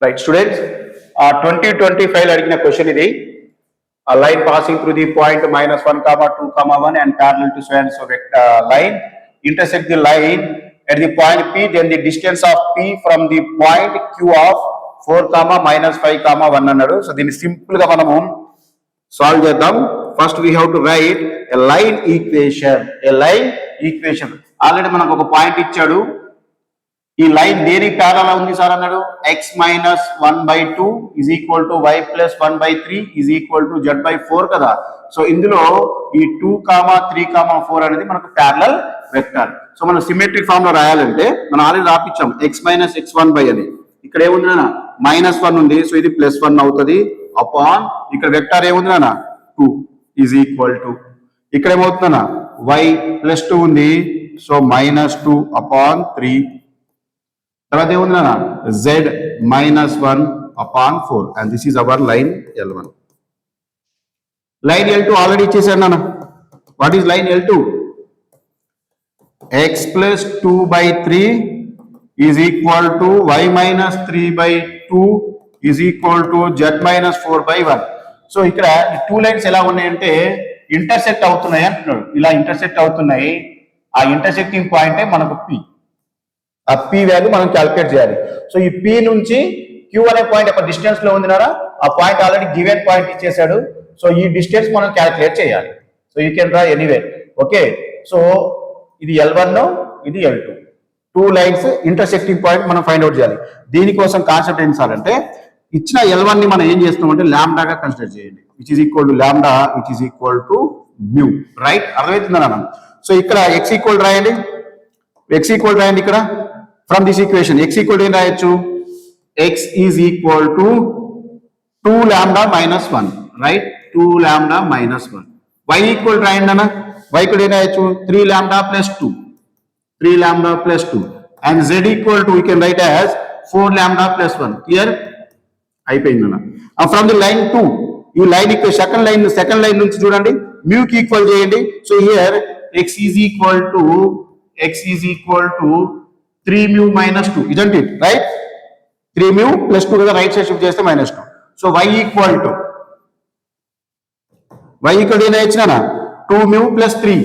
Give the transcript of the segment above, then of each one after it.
Right, students, 2025 అడిగిన question ఇది. A line passing through the point -1, 2, 1 and parallel to so and so line intersect the line at the point P, then the distance of P from the point Q of 4, -5, 1 అన్నాడు. So దీన్ని simple గా మనము solve చేద్దాం. First we have to right a line equation. Already మనకు ఒక point ఇచ్చాడు. ఈ line దేనికి ప్యారలల్ ఉంది సార్ అన్నాడు. x - 1/2 is equal to y + 1/3 is equal to z/4 కదా. సో ఇందులో ఈ 2, 3, 4 అనేది మనకు ప్యారలల్ వెక్టర్. సో మనం సిమెట్రిక్ ఫామ్ లో రాయాలంటే మనం ఆల్రెడీ రాపిచ్చాం x - x1 అని. ఇక్కడ ఏముంది నాన్న -1 ఉంది. సో ఇది +1 అవుతుంది అపాన్ ఇక్కడ వెక్టర్ ఏముంది నాన్న 2 ఈజ్ ఈక్వల్ టు ఇక్కడ ఏమవుతుంది నాన్న y +2 ఉంది. సో -2 అపాన్ 3 తర్వాత ఏముంది z -1 upon 4 and this is our line L1. Line L2 already ఇచ్చేసాడు నాన్న. What is line L2? x + 2/3 is equal to y - 3/2 is equal to z - 4/1. So ఇక్కడ ఈ టూ లైన్స్ ఎలా ఉన్నాయంటే ఇంటర్సెక్ట్ అవుతున్నాయి అంటున్నాడు. ఇలా ఇంటర్సెక్ట్ అవుతున్నాయి. ఆ ఇంటర్సెక్టింగ్ పాయింటే మనకు P. ఆ P వాల్యూ మనం క్యాలిక్యులేట్ చేయాలి. సో ఈ P నుంచి Q అనే పాయింట్ ఒక డిస్టెన్స్ లో ఉందినారా. ఆ పాయింట్ ఆల్రెడీ గివెన్ పాయింట్ ఇచ్చేసాడు. సో ఈ డిస్టెన్స్ మనం క్యాలిక్యులేట్ చేయాలి. So you can draw anyway. Okay, so ఇది L1, ఇది L2. Two lines intersecting point మనం ఫైండ్ అవుట్ చేయాలి. దీనికోసం కాన్సెప్ట్ ఏం సార్ అంటే ఇచ్చిన L1 ని మనం ఏం చేస్తామంటే లాంబ్డాగా కన్సిడర్ చేయండి. Which is equal to lambda which is equal to mu. Right, అర్థమవుతుందా నాన్న? సో ఇక్కడ x ఈక్వల్ రాయండి. ఇక్కడ from this equation x equal ఏం రాయొచ్చు? x is equal to 2 lambda -1. Right, 2 lambda -1. y equal రాయండి అన్న. y ఈక్వల్ ఏం రాయొచ్చు? 3 lambda + 2 and z equal to you can write as 4 lambda +1. Clear అయిపోయిందన్న. ఫ్రమ్ ది లైన్ 2 ఈ లైన్ ఇక్కడ second line నుంచి చూడండి మ్యూకి ఈక్వల్ చేయండి. So here x is equal to 3μ - 2, isn't it? Right? 3μ + 2 కదా, రైట్ సైడ్ షిఫ్ట్ చేస్తే -2. సో y ఈక్వల్ ఏం ఇచ్చినా 2μ + 3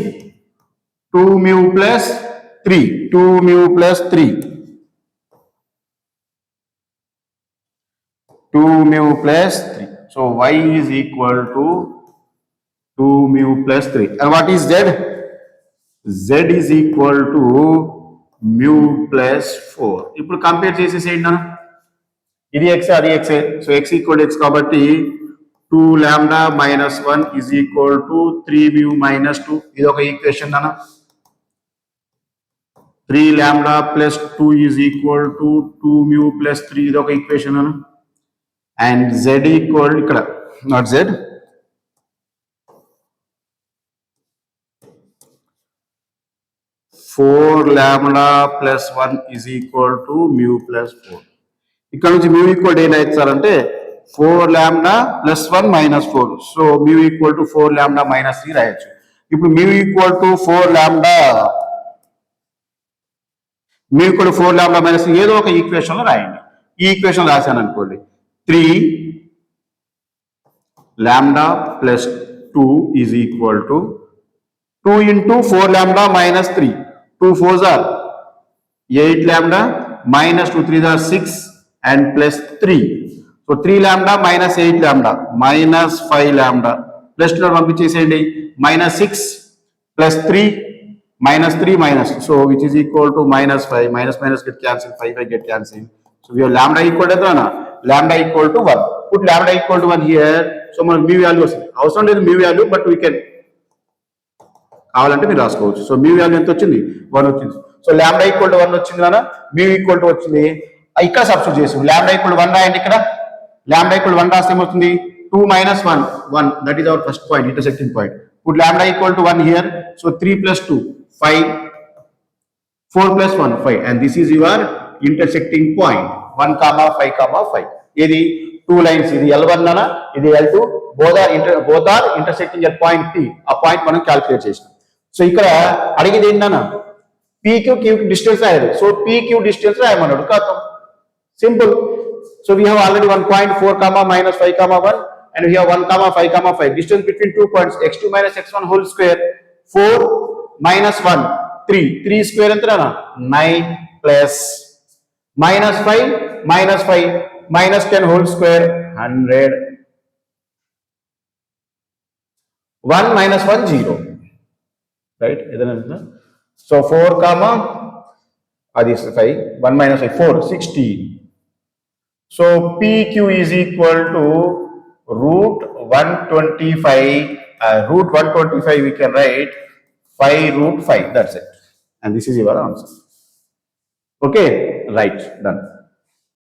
so y is equal to 2μ + 3 and what is z? Z is equal to μ + 4. ఇప్పుడు compare చేసేసేయండి అన్న. ఇది x అది x. So x equal x కాబట్టి 2 లాంబ్డా -1 ఈజ్ ఈక్వల్ టు 3μ - 2. ఇది ఒక ఈక్వేషన్ అన్న. 3 లాంబ్డా + 2 ఈజ్ ఈక్వల్ టు 2μ + 3 ఇది ఒక ఈక్వేషన్ అన్న. అండ్ z ఈక్వల్ ఇక్కడ not z 4 lambda + 1 is equal to μ + 4. ఇక్కడ నుంచి μ ఈక్వల్ ఏం అవుతారంటే 4 lambda + 1 - 4. So μ equal to 4 lambda - 3 రాయొచ్చు. ఇప్పుడు μ ఈక్వల్ టు 4 లాంబ్డా -3 ఏదో ఒక ఈక్వేషన్ లో రాయండి. ఈ ఈక్వేషన్ రాశాను అనుకోండి 3 lambda + 2 is equal to 2 × 4 lambda -3. 2 4s are 8 lambda -2 3s are 6 and +3. So 3 lambda -8 lambda -5 lambda +2 పంపించేసేయండి. -6 + 3 -3 so which is equal to -5 - get cancel 5 get cancel. So we have lambda equal to lambda equal to 1. Put lambda equal to 1 here. So మనకు μ value వస్తుంది. అవసరం లేదు μ value, but we can కావాలంటే మీరు రాసుకోవచ్చు. So μ value ఎంత వచ్చింది? 1 వచ్చింది. సో లాంబ్డా ఈక్వల్ టు 1 వచ్చింది నాన్న. μ ఈక్వల్ టు వచ్చింది. ఇక్కడ సబ్స్టిట్యూట్ చేసాం. లాంబ్డా ఈక్వల్ టు 1 రాయండి. ఇక్కడ లాంబ్డా ఈక్వల్ టు 1 రాస్తే ఏమవుతుంది? 2 - 1 that is our first point, intersecting point. Put lambda equal to 1 here. So 3 + 2 5 4 + 1 5 and this is your intersecting point 1, 5, 5. ఇది టూ లైన్స్, ఇది L1 అన్న, ఇది L2. both are intersecting at point P. ఆ point మనం calculate చేసాం. So ఇక్కడ అడిగేది ఏంటన్నా PQ డిస్టెన్స్ రాయాలి. సో PQ డిస్టెన్స్ రాయమన్నాడు. కాదు, simple. So we have already 1.4 comma minus 5 comma 1, and we have 1 comma 5 comma 5. Distance between 2 points, x2 minus x1 whole square, 4 minus 1, 3. 3 square enter 9 plus minus 5 minus 10 whole square, 100. 1 minus 1 0, right? So 4 comma is 5, 1 minus 5 4, 16. So PQ is equal to root 125 we can write 5 root 5, that's it, and this is your answer. Okay, right, done.